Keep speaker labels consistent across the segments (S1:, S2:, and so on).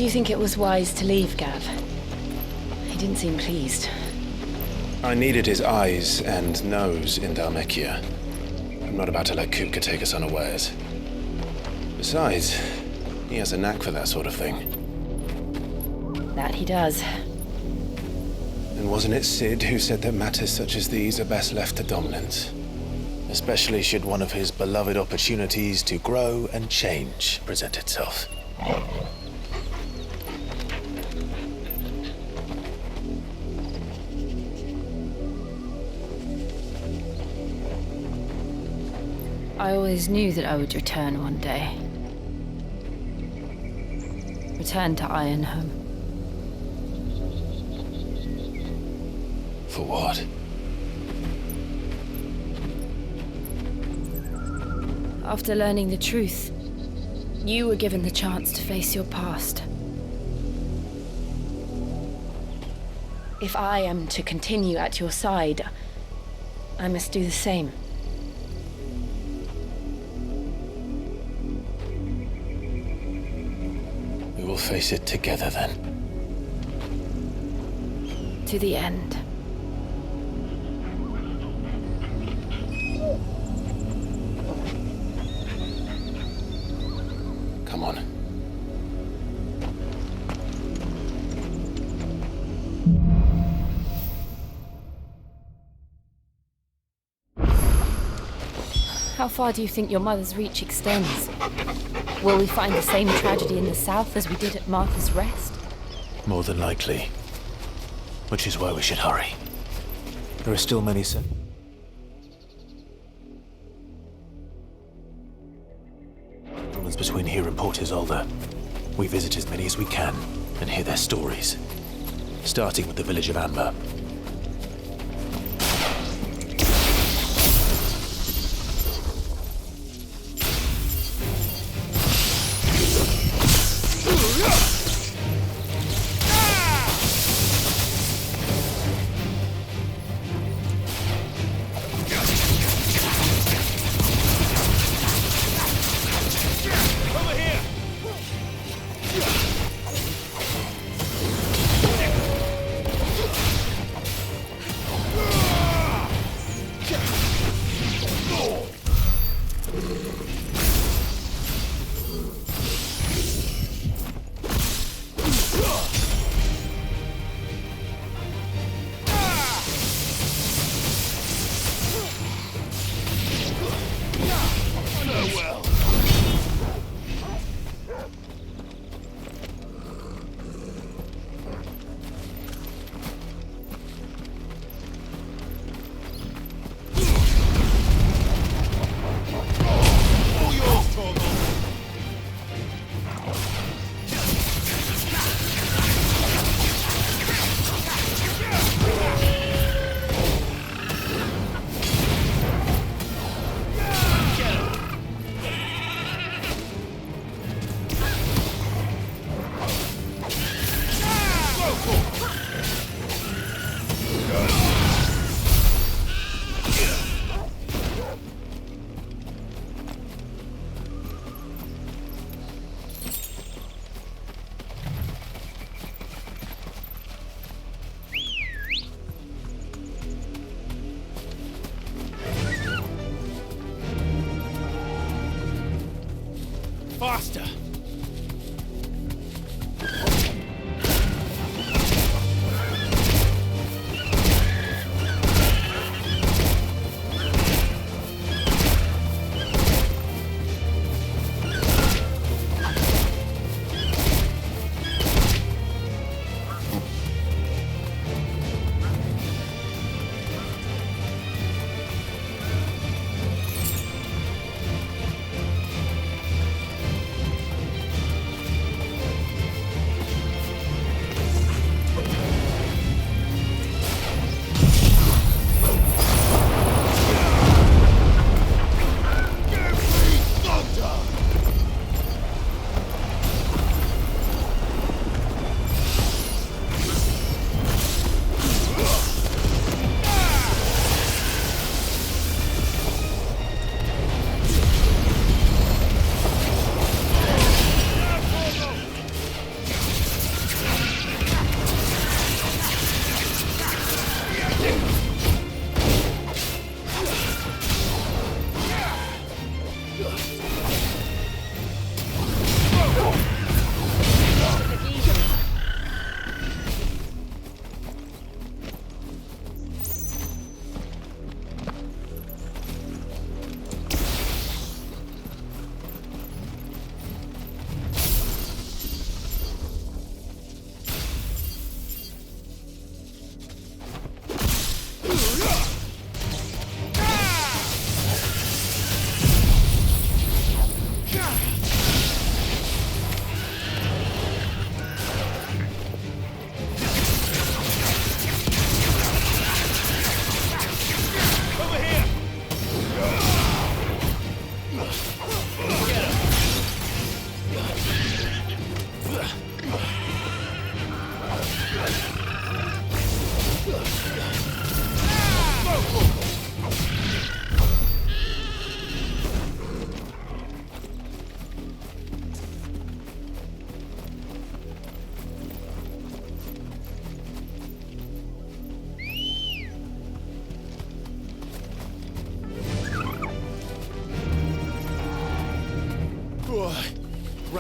S1: Do you think it was wise to leave, Gav? He didn't seem pleased.
S2: I needed his eyes and nose in Dhalmekia. I'm not about to let Kupka take us unawares. Besides, he has a knack for that sort of thing.
S1: That he does.
S2: And wasn't it Sid who said that matters such as these are best left to dominance? Especially should one of his beloved opportunities to grow and change present itself.
S1: I always knew that I would return one day. Return to Ironhome.
S2: For what?
S1: After learning the truth, you were given the chance to face your past. If I am to continue at your side, I must do the same.
S2: We will face it together then.
S1: To the end.
S2: Come on.
S1: How far do you think your mother's reach extends? Will we find the same tragedy in the south as we did at Martha's Rest?
S2: More than likely. Which is why we should hurry. There are still many settlements between here and Port Isolde. We visit as many as we can and hear their stories. Starting with the village of Amber.
S3: Faster!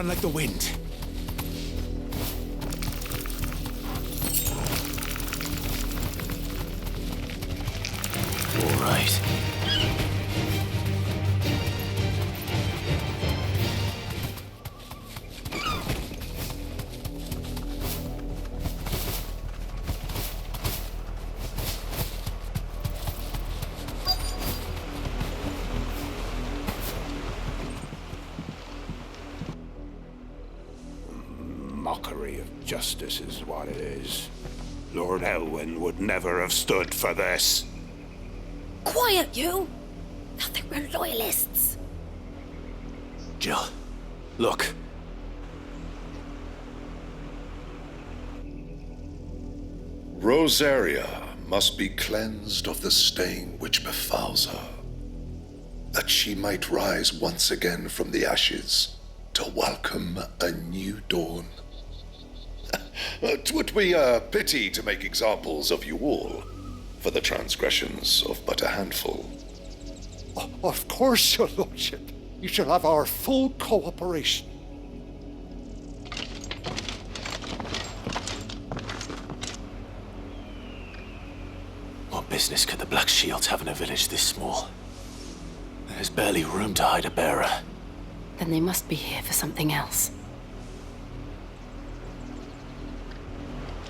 S3: run like the wind.
S2: All right.
S4: Mockery of justice is what it is. Lord Elwyn would never have stood for this.
S5: Quiet, you! Thought they were loyalists.
S2: Jill, look.
S6: Rosaria must be cleansed of the stain which befouls her, that she might rise once again from the ashes to welcome a new dawn. 'Twould be a pity to make examples of you all, for the transgressions of but a handful.
S7: Of course, your lordship. You shall have our full cooperation.
S2: What business could the Black Shields have in a village this small? There's barely room to hide a bearer.
S1: Then they must be here for something else.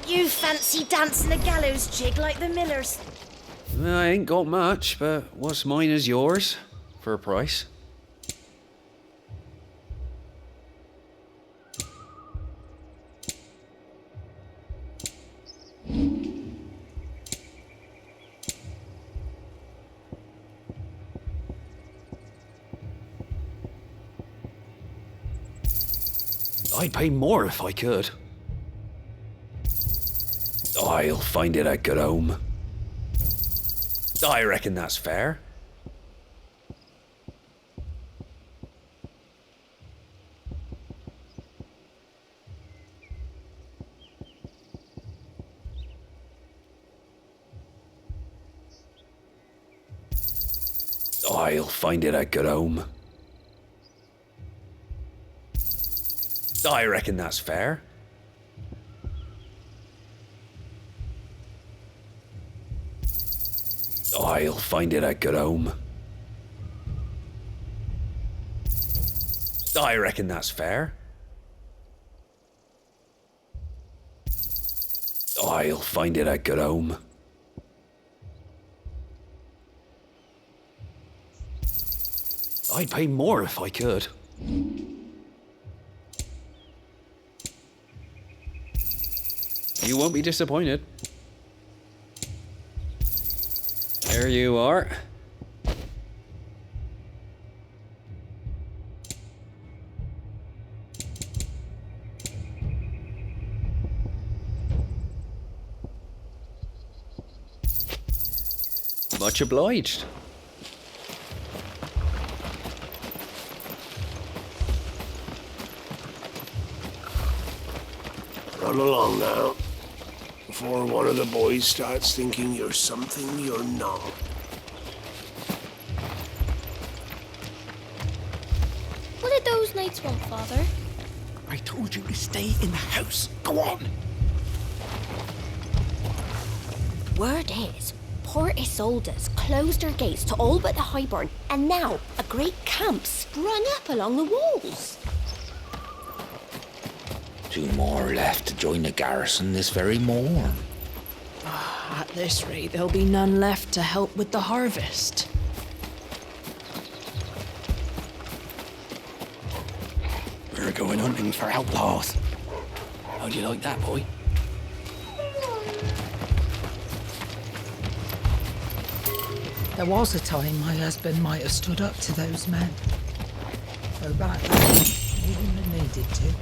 S5: You fancy dancing a gallows jig like the millers?
S8: I ain't got much, but what's mine is yours, for a price. I'd pay more if I could. I'll find it at good home. I reckon that's fair. I'll find it at good home. I reckon that's fair. I'll find it at good home. I reckon that's fair. I'll find it at good home. I'd pay more if I could. You won't be disappointed. There you are. Much obliged.
S4: Run along now, before one of the boys starts thinking you're something you're not.
S5: What did those knights want, Father?
S3: I told you to stay in the house. Go on.
S5: Word is, Port Isolde's closed her gates to all but the Highborn, and now a great camp sprung up along the walls.
S9: 2 more left to join the garrison this very morn.
S10: At this rate, there'll be none left to help with the harvest.
S3: We're going hunting for outlaws. How do you like that, boy?
S10: There was a time my husband might have stood up to those men. Though back then, he wouldn't have needed to.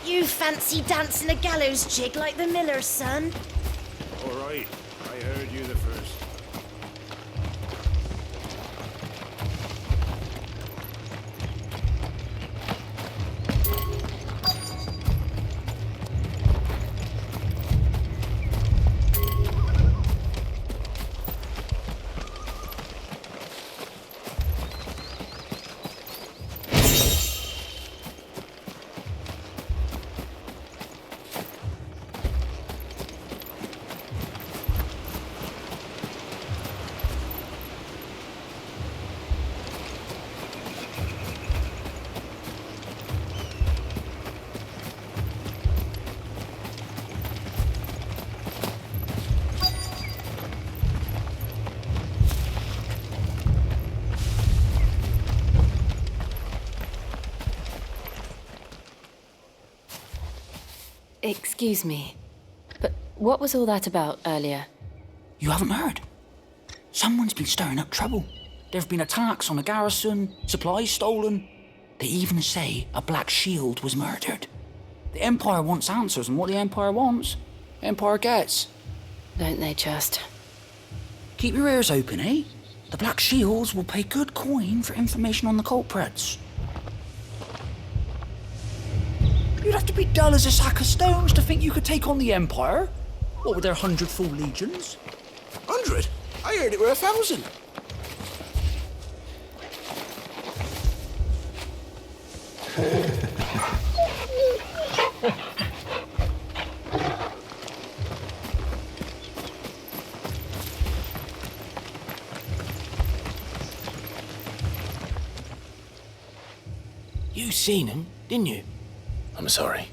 S5: You fancy dancing a gallows jig like the miller's son?
S4: All right, I heard you the first.
S1: Excuse me, but what was all that about earlier?
S9: You haven't heard? Someone's been stirring up trouble. There have been attacks on the garrison, supplies stolen. They even say a Black Shield was murdered. The Empire wants answers, and what the Empire wants, Empire gets.
S1: Don't they just?
S9: Keep your ears open, eh? The Black Shields will pay good coin for information on the culprits. You'd have to be dull as a sack of stones to think you could take on the Empire. What with their 100 full legions?
S3: 100? I heard it were 1,000.
S11: You seen him, didn't you?
S2: I'm sorry.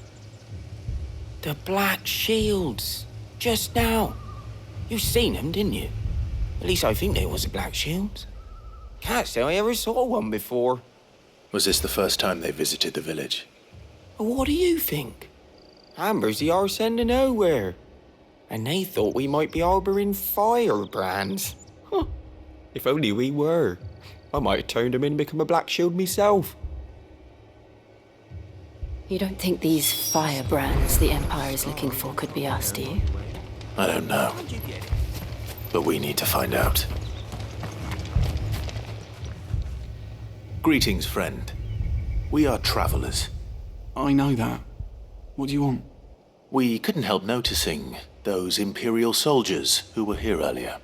S11: The Black Shields. Just now. You seen them, didn't you? At least I think they was the Black Shields. Can't say I ever saw one before.
S2: Was this the first time they visited the village?
S11: What do you think? Amber's the arse end of nowhere. And they thought we might be harbouring firebrands. Huh. If only we were. I might have turned them in and become a Black Shield myself.
S1: You don't think these firebrands the Empire is looking for could be us, do you?
S2: I don't know. But we need to find out. Greetings, friend. We are travelers.
S3: I know that. What do you want?
S2: We couldn't help noticing those Imperial soldiers who were here earlier.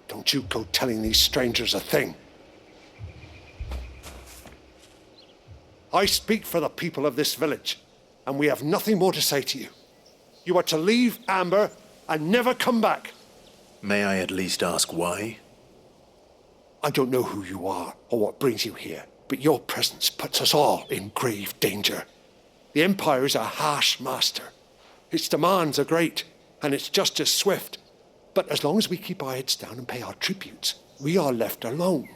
S7: Don't you go telling these strangers a thing. I speak for the people of this village, and we have nothing more to say to you. You are to leave Amber and never come back.
S2: May I at least ask why?
S7: I don't know who you are or what brings you here, but your presence puts us all in grave danger. The Empire is a harsh master. Its demands are great, and its justice swift. But as long as we keep our heads down and pay our tributes, we are left alone.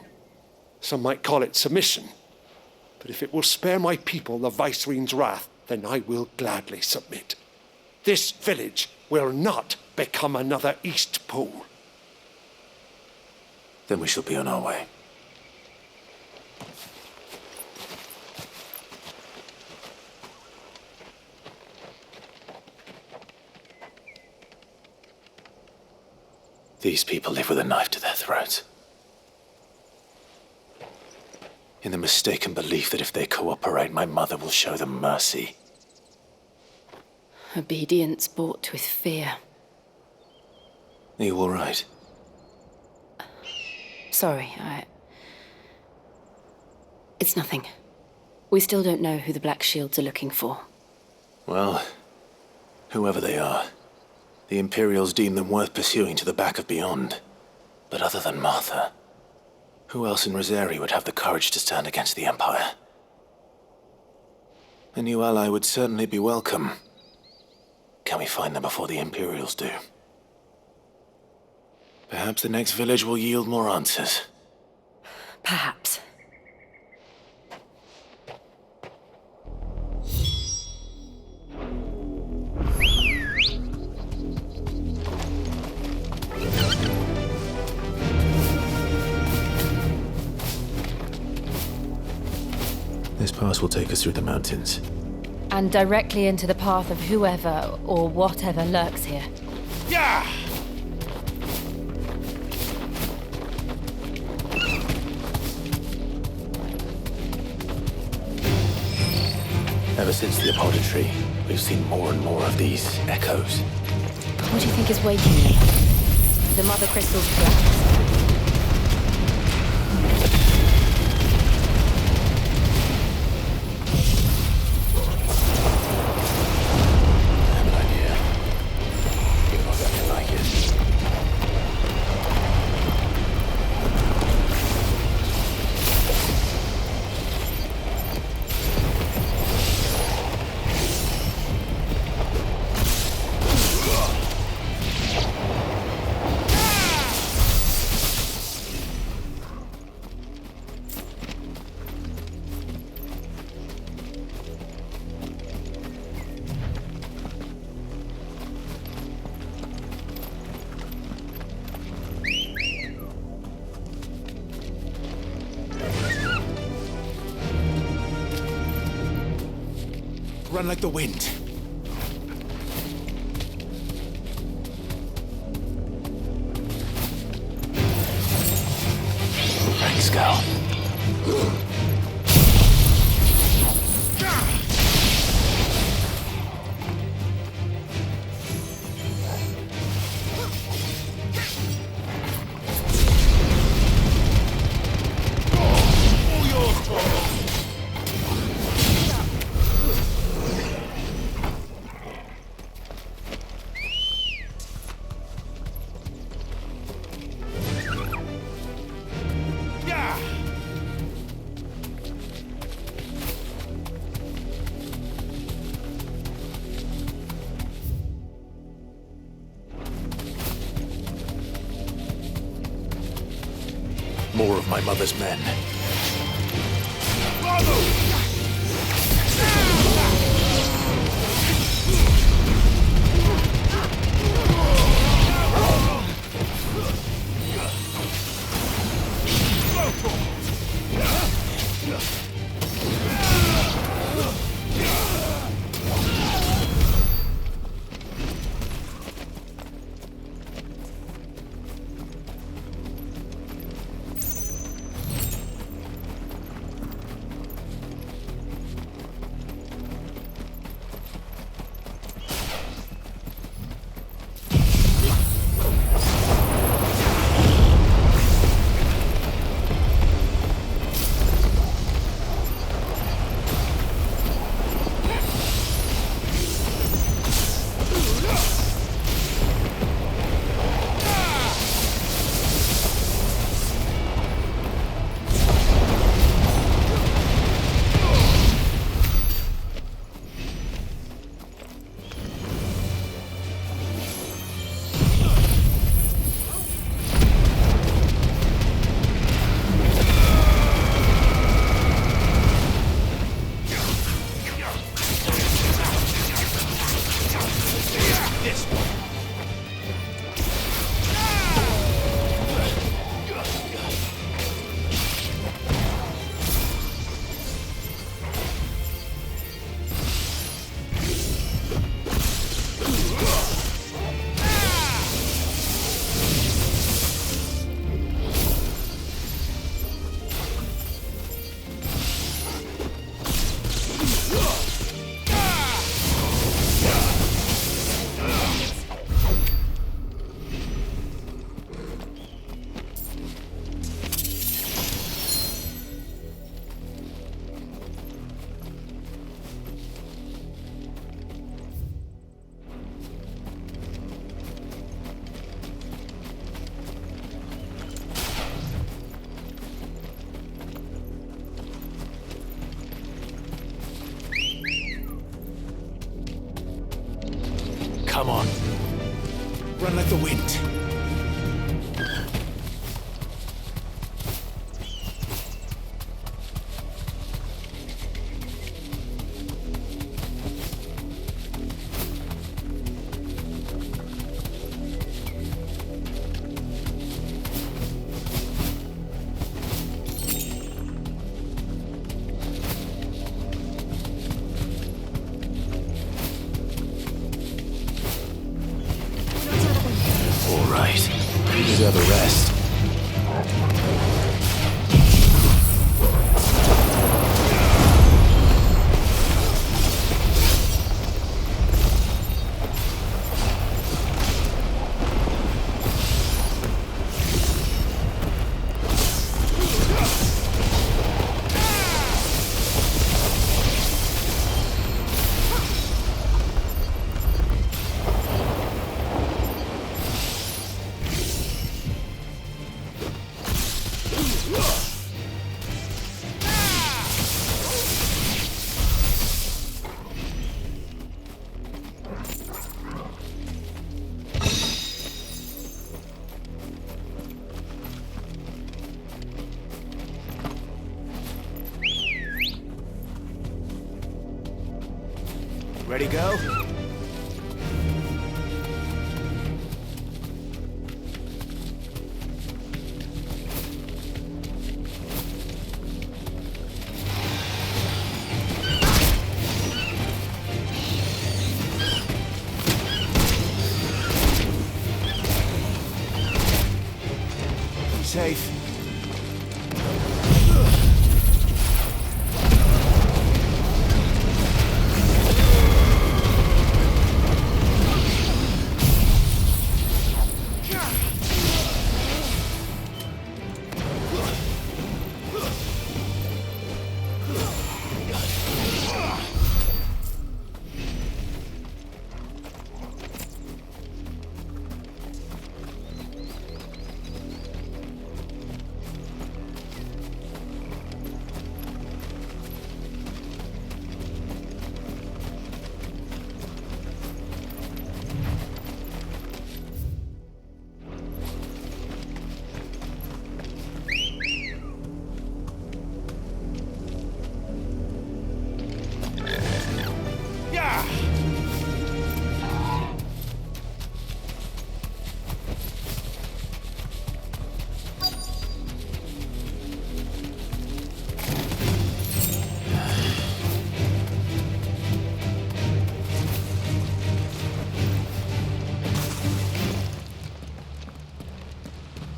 S7: Some might call it submission. But if it will spare my people the Viceroy's wrath, then I will gladly submit. This village will not become another East Pole.
S2: Then we shall be on our way. These people live with a knife to their throats. In the mistaken belief that if they cooperate, my mother will show them mercy.
S1: Obedience bought with fear.
S2: Are you all right?
S1: Sorry, It's nothing. We still don't know who the Black Shields are looking for.
S2: Well, whoever they are, the Imperials deem them worth pursuing to the back of beyond. But other than Martha, who else in Rosari would have the courage to stand against the Empire? A new ally would certainly be welcome. Can we find them before the Imperials do? Perhaps the next village will yield more answers.
S1: Perhaps.
S2: This pass will take us through the mountains.
S1: And directly into the path of whoever or whatever lurks here.
S4: Yeah!
S2: Ever since the Apothecary, we've seen more and more of these echoes.
S1: What do you think is waking them? The Mother Crystal's collapse?
S2: Run like the wind. Thanks, Gal. More of my mother's men. Come on. Run like the wind. You deserve a rest. Ready, go?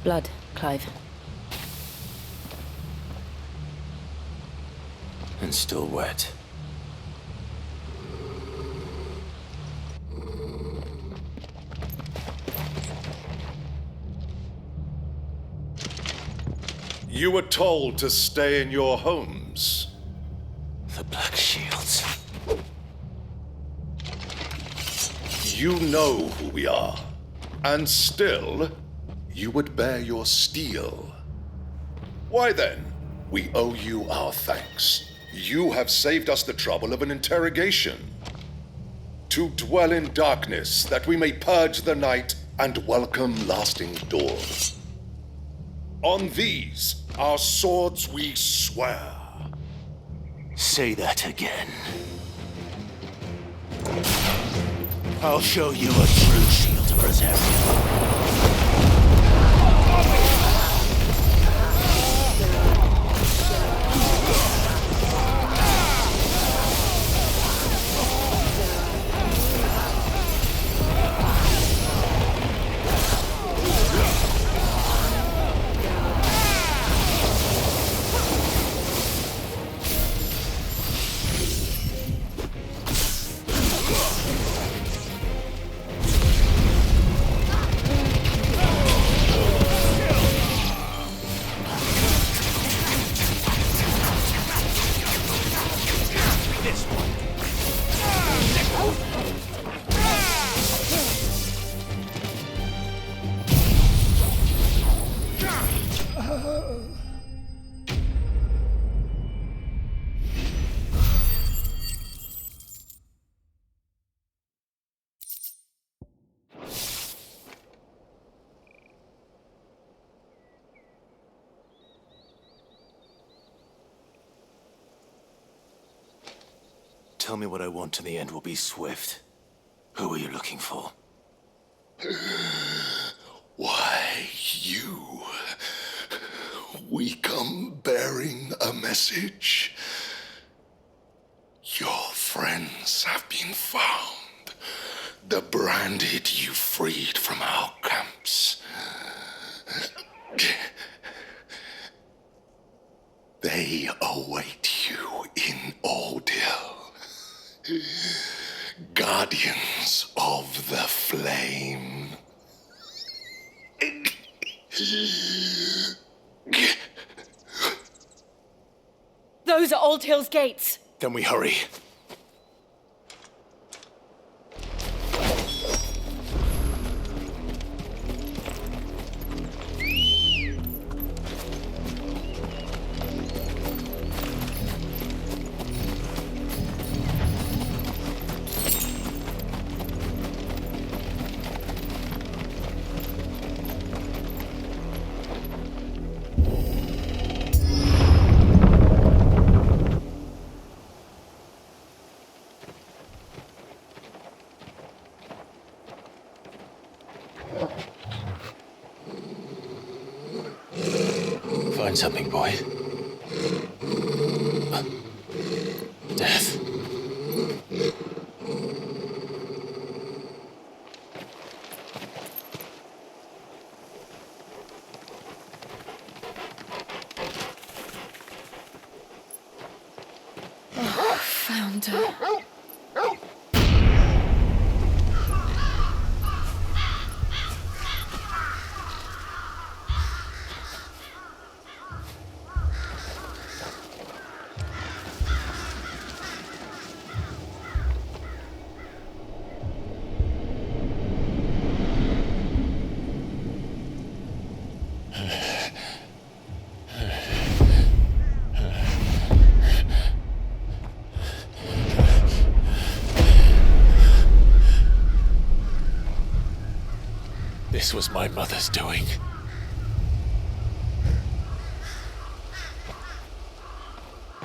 S1: blood, Clive.
S3: And still wet.
S6: You were told to stay in your homes.
S3: The Black Shields.
S6: You know who we are. And still, you would bear your steel. Why then, we owe you our thanks. You have saved us the trouble of an interrogation. To dwell in darkness, that we may purge the night and welcome lasting dawn. On these, our swords we swear.
S3: Say that again. I'll show you a true shield of Rosaria. Tell me what I want and the end will be swift. Who are you looking for?
S6: Why, you. We come bearing a message. Your friends have been found. The branded you freed from our camps. They await you in Ordeal. Guardians of the Flame.
S1: Those are Old Hill's gates.
S3: Then we hurry. Find something, boy. Death.
S1: Found her.
S2: This was my mother's doing.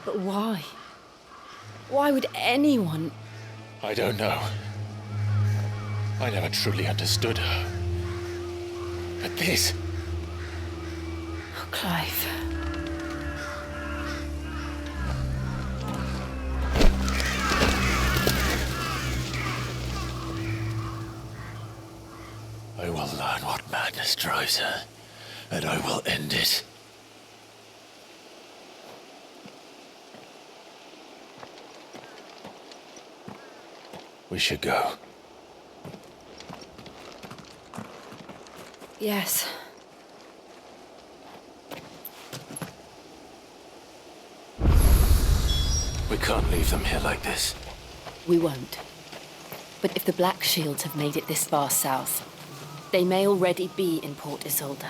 S1: But why? Why would anyone?
S2: I don't know. I never truly understood her. But this...
S1: Oh, Clive.
S2: I will learn what madness drives her, and I will end it. We should go.
S1: Yes.
S2: We can't leave them here like this.
S1: We won't. But if the Black Shields have made it this far south, they may already be in Port Isolde.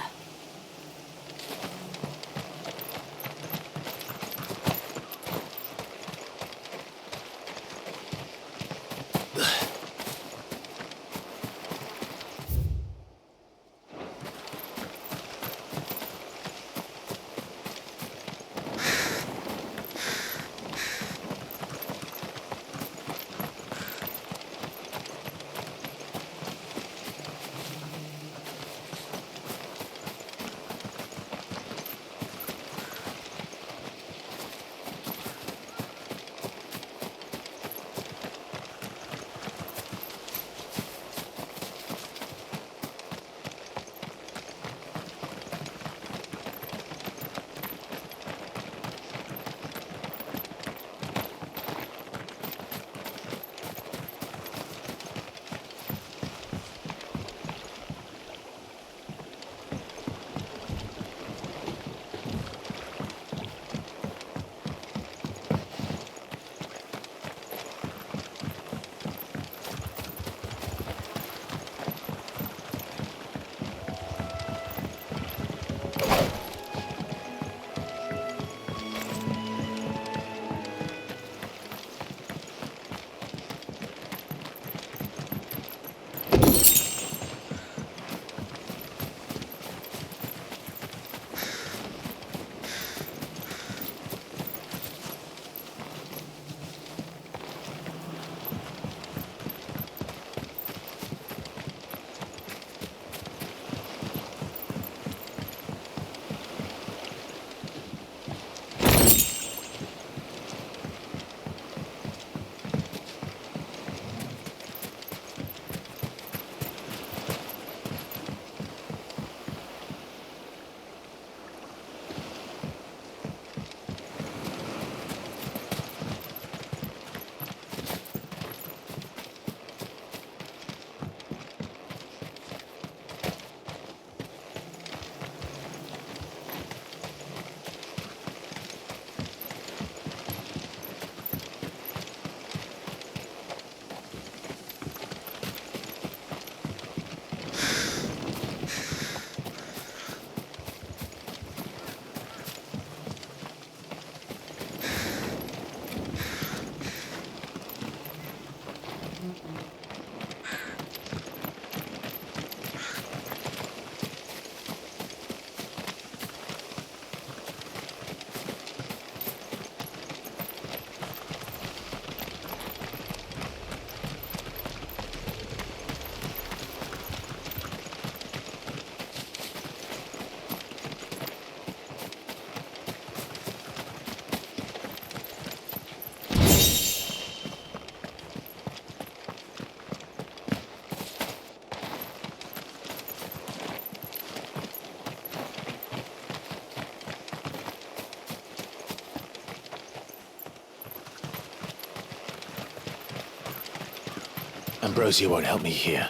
S2: Ambrosia won't help me here.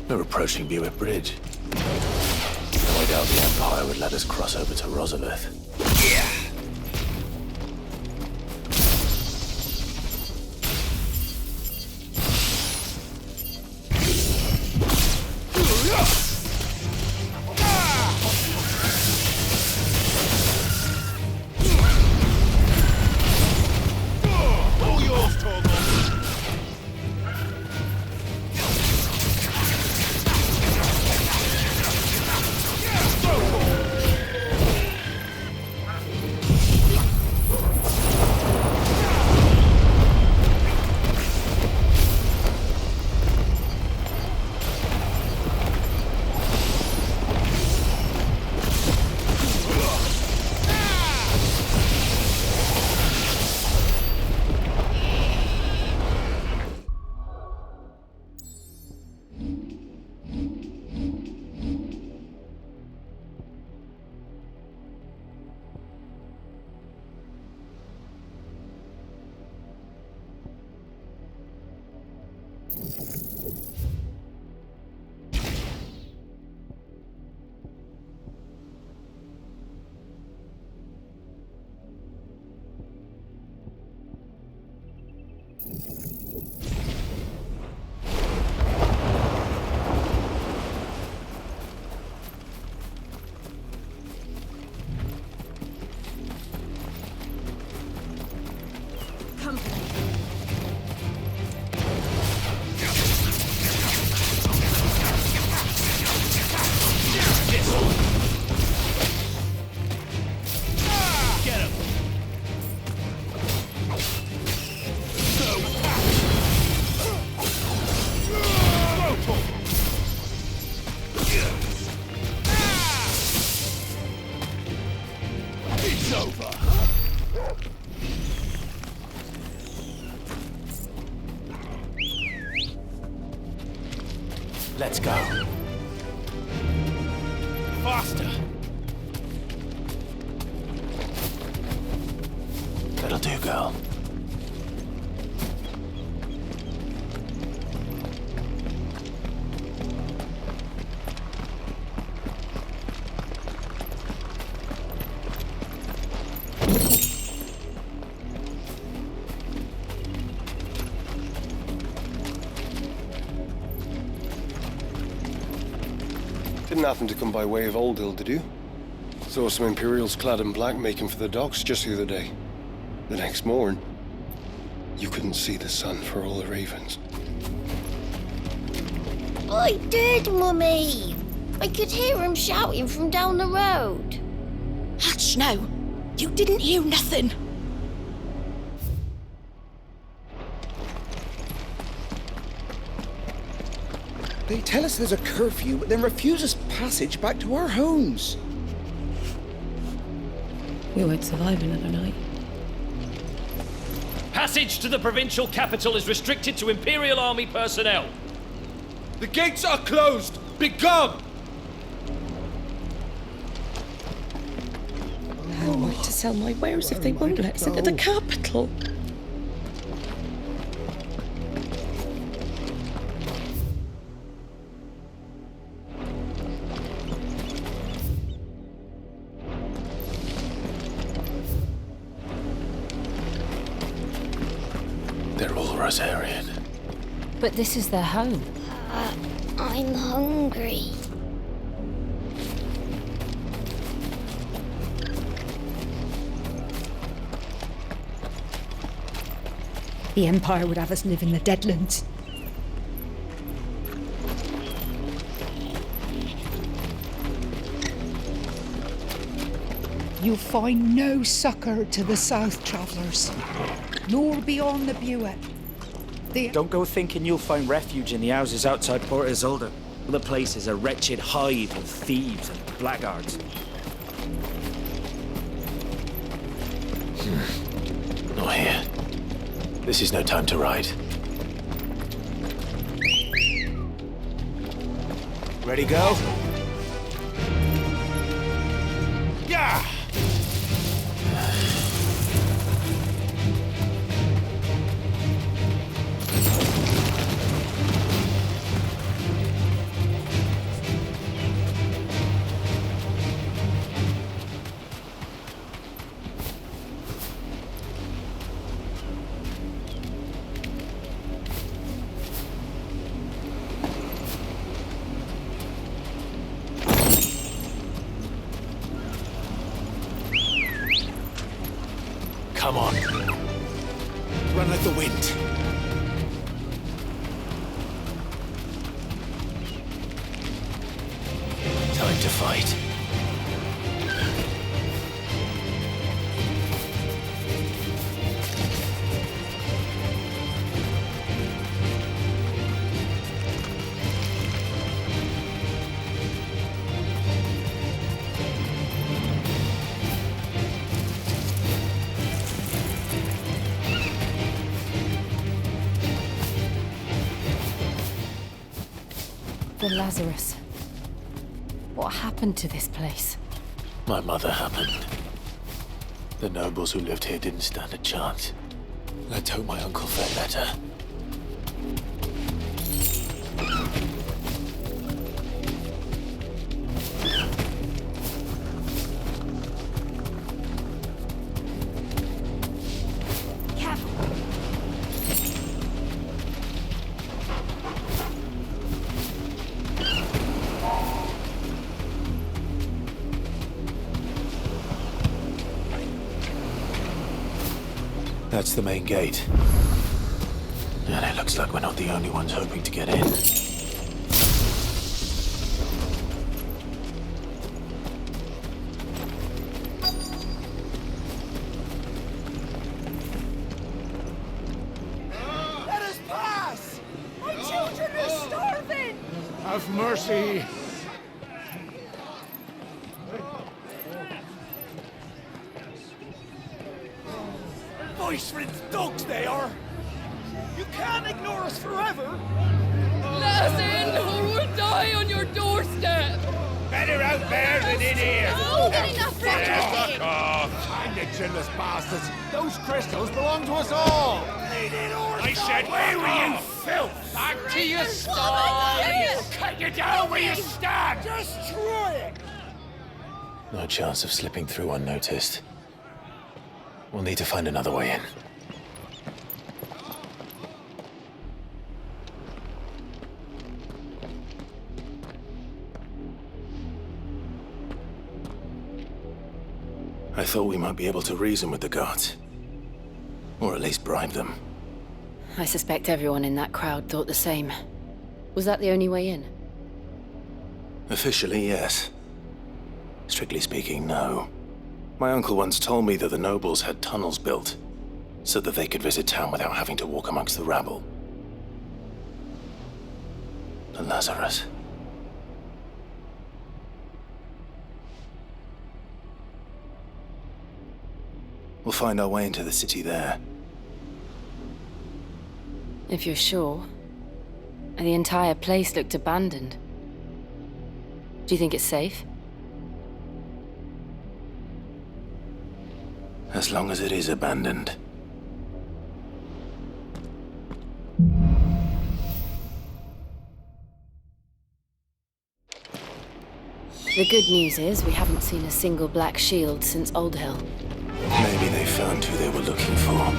S2: We're approaching Buick Bridge. No, I doubt the Empire would let us cross over to Rosalith. Let's go.
S3: Faster!
S2: That'll do, girl.
S12: Didn't happen to come by way of Oldhill, did you? Saw some Imperials clad in black making for the docks just the other day. The next morn, you couldn't see the sun for all the ravens.
S5: I did, Mummy. I could hear him shouting from down the road.
S13: Hush now. You didn't hear nothing.
S14: They tell us there's a curfew, but then refuse us passage back to our homes.
S1: We won't survive another night.
S15: Passage to the provincial capital is restricted to Imperial Army personnel.
S14: The gates are closed! Begone!
S10: How am I to sell my wares if they won't let us into the capital?
S2: They're all Rosarian.
S1: But this is their home.
S5: I'm hungry.
S10: The Empire would have us live in the Deadlands. You'll find no succour to the south travellers, nor beyond the Buet.
S9: Don't go thinking you'll find refuge in the houses outside Port Isolde. The place is a wretched hive of thieves and blackguards.
S2: Not here. This is no time to ride.
S3: Ready, go? Yeah!
S2: Come on.
S3: Run like the wind.
S2: Time to fight.
S1: The Lazarus. What happened to this place?
S2: My mother happened. The nobles who lived here didn't stand a chance. Let's hope my uncle fared better. That's the main gate. And it looks like we're not the only ones hoping to get in.
S3: Let us pass! My children are starving! Have mercy! Voice-rinsed dogs they are! You can't ignore us forever!
S13: Let
S16: us in, or we'll die on your doorstep!
S3: Better out there than in here!
S16: Oh, enough
S3: Fuck off! I'm the chinless bastards! Those crystals belong to us all! I said, where were you, filth? Back to your stall! Cut you down where you stand! Destroy it!
S2: No chance of slipping through unnoticed. We'll need to find another way in. I thought we might be able to reason with the guards. Or at least bribe them.
S1: I suspect everyone in that crowd thought the same. Was that the only way in?
S2: Officially, yes. Strictly speaking, no. My uncle once told me that the nobles had tunnels built, so that they could visit town without having to walk amongst the rabble. The Lazarus. We'll find our way into the city there.
S1: If you're sure. The entire place looked abandoned. Do you think it's safe?
S2: As long as it is abandoned.
S1: The good news is we haven't seen a single black shield since Old Hill.
S2: Maybe they found who they were looking for.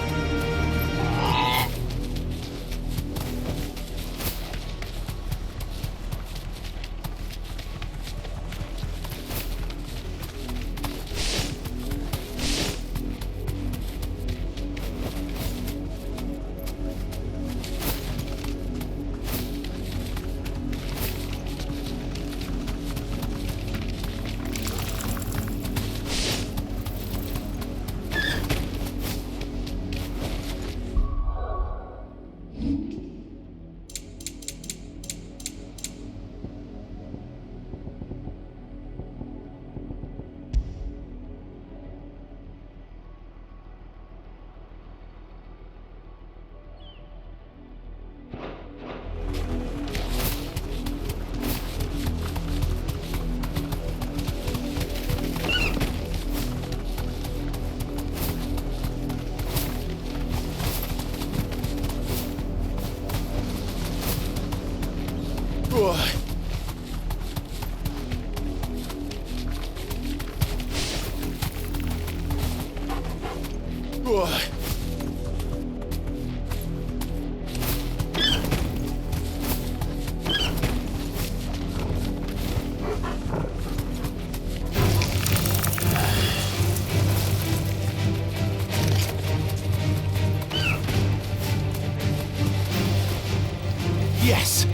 S3: Yes!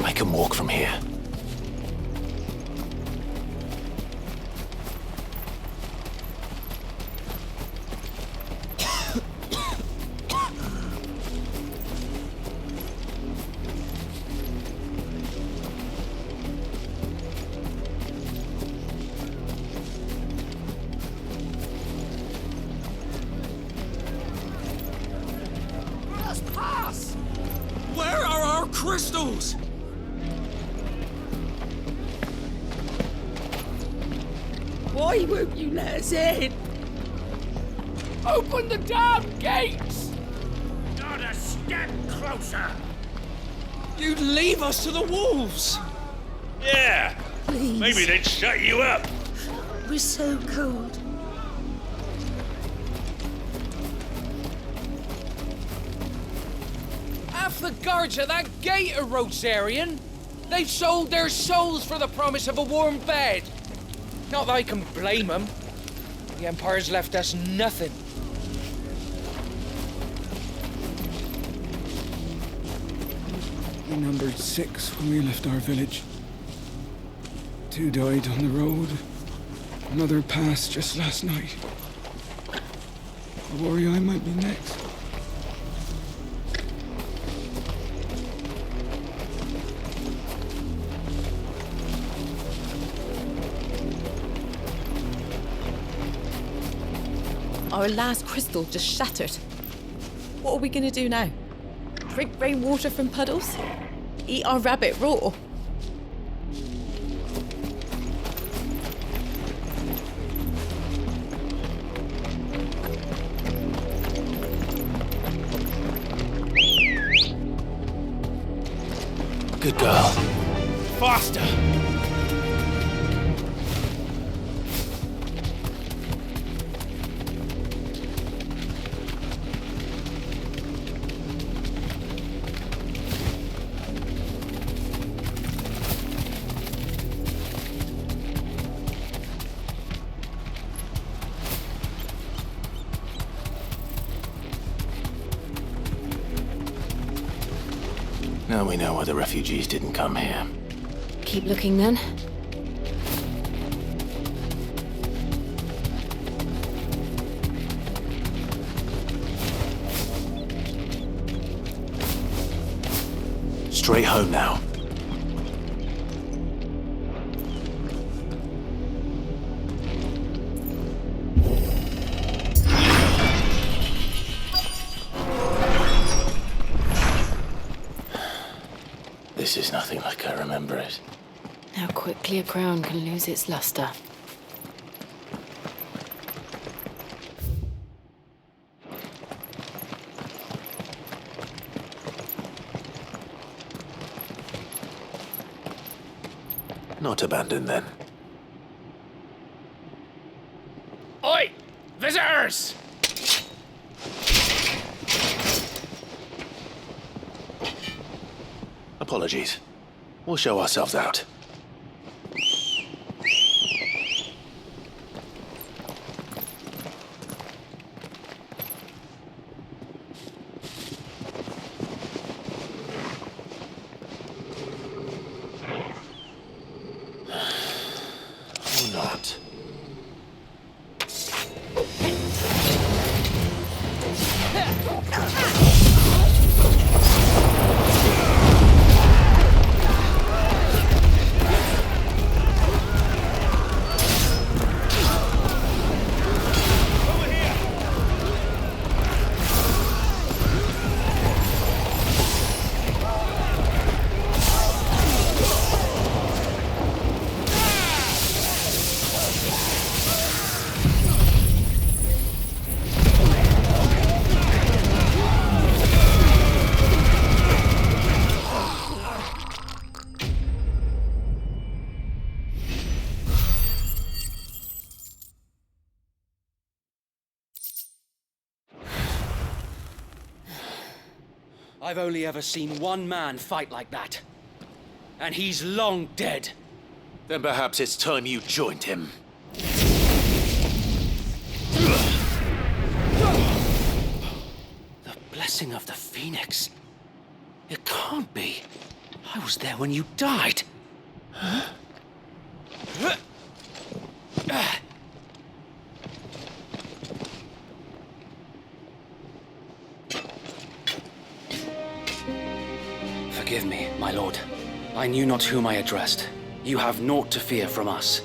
S2: I can walk from here.
S9: Where are our crystals?
S16: Why won't you let us in? Open the damn gates!
S3: Not a step closer!
S9: You'd leave us to the wolves!
S3: Yeah!
S13: Please.
S3: Maybe they'd shut you up!
S13: We're so cold.
S16: Half the guards at that gate are Rosarian. They've sold their souls for the promise of a warm bed. Not that I can blame them. The Empire's left us nothing.
S17: We numbered 6 when we left our village. 2 died on the road. Another passed just last night. I worry I might be next.
S18: our last crystal just shattered. What are we gonna do now? Drink rainwater from puddles? Eat our rabbit raw?
S2: Good girl.
S3: Faster!
S2: Now we know why the refugees didn't come here.
S1: Keep looking then.
S2: Straight home now. This is nothing like I remember it.
S1: How quickly a crown can lose its luster.
S2: Not abandoned then.
S3: Oi! Visitors!
S2: Apologies. We'll show ourselves out. Or not.
S8: I've only ever seen one man fight like that. And he's long dead.
S2: Then perhaps it's time you joined him.
S8: The blessing of the Phoenix. It can't be. I was there when you died. Forgive me, my lord. I knew not whom I addressed. You have naught to fear from us.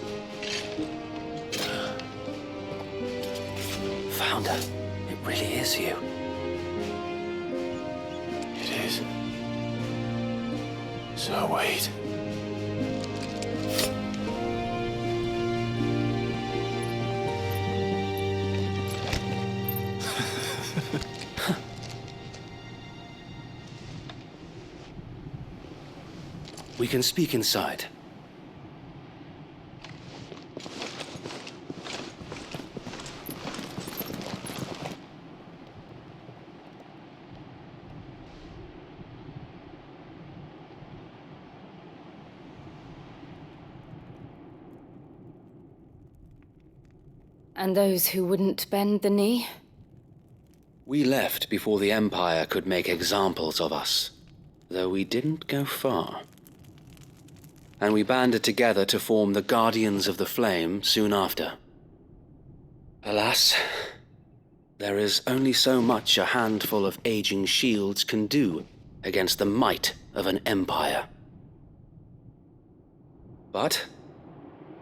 S8: Founder, it really is you.
S2: It is. So wait.
S8: We can speak inside.
S1: And those who wouldn't bend the knee?
S8: We left before the Empire could make examples of us, though we didn't go far. And we banded together to form the Guardians of the Flame soon after. Alas, there is only so much a handful of aging shields can do against the might of an empire. But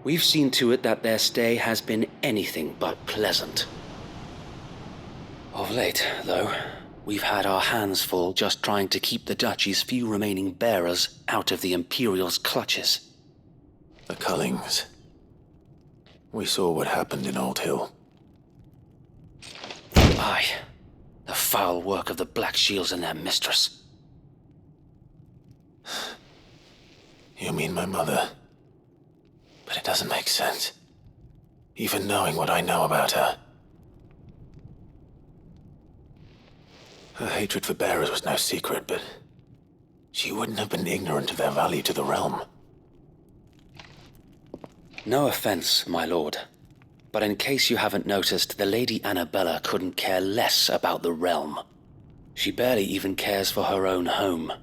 S8: we've seen to it that their stay has been anything but pleasant. Of late, though, we've had our hands full just trying to keep the Duchy's few remaining bearers out of the Imperial's clutches.
S2: The Cullings. We saw what happened in Old Hill.
S8: Aye. The foul work of the Black Shields and their mistress.
S2: You mean my mother? But it doesn't make sense. Even knowing what I know about her. Her hatred for bearers was no secret, but she wouldn't have been ignorant of their value to the realm.
S8: No offense, my lord, but in case you haven't noticed, the Lady Annabella couldn't care less about the realm. She barely even cares for her own home.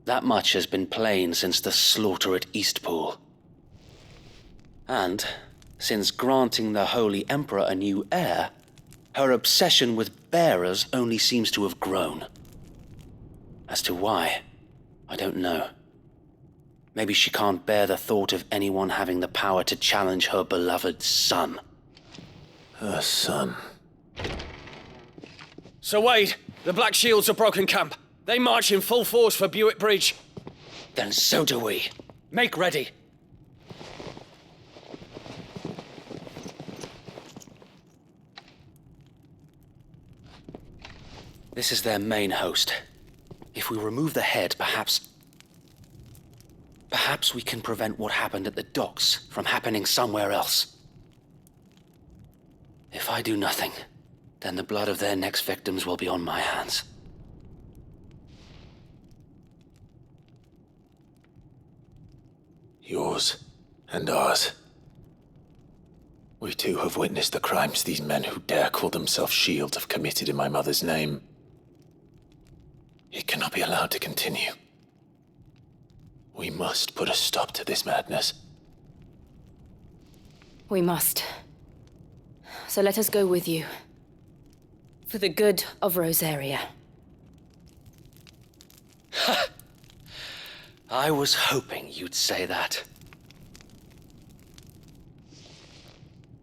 S8: That much has been plain since the slaughter at Eastpool. And, since granting the Holy Emperor a new heir, her obsession with bearers only seems to have grown. As to why, I don't know. Maybe she can't bear the thought of anyone having the power to challenge her beloved son.
S2: Her son.
S15: Sir Wade, the Black Shields have broken camp. They march in full force for Buick Bridge.
S8: Then so do we.
S15: Make ready.
S8: This is their main host. If we remove the head, perhaps we can prevent what happened at the docks from happening somewhere else. If I do nothing, then the blood of their next victims will be on my hands.
S2: Yours and ours. We too have witnessed the crimes these men who dare call themselves shields have committed in my mother's name. It cannot be allowed to continue. We must put a stop to this madness.
S1: We must. So let us go with you. For the good of Rosaria.
S8: I was hoping you'd say that.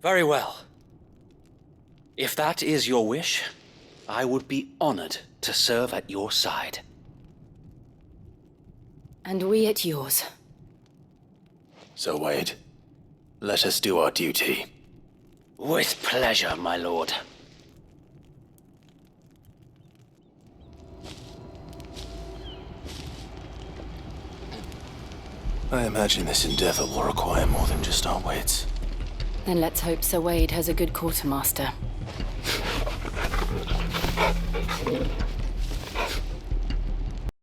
S8: Very well. If that is your wish, I would be honored to serve at your side.
S1: And we at yours.
S2: So, Wade, let us do our duty.
S8: With pleasure, my lord.
S2: I imagine this endeavor will require more than just our wits.
S1: Then let's hope Sir Wade has a good quartermaster.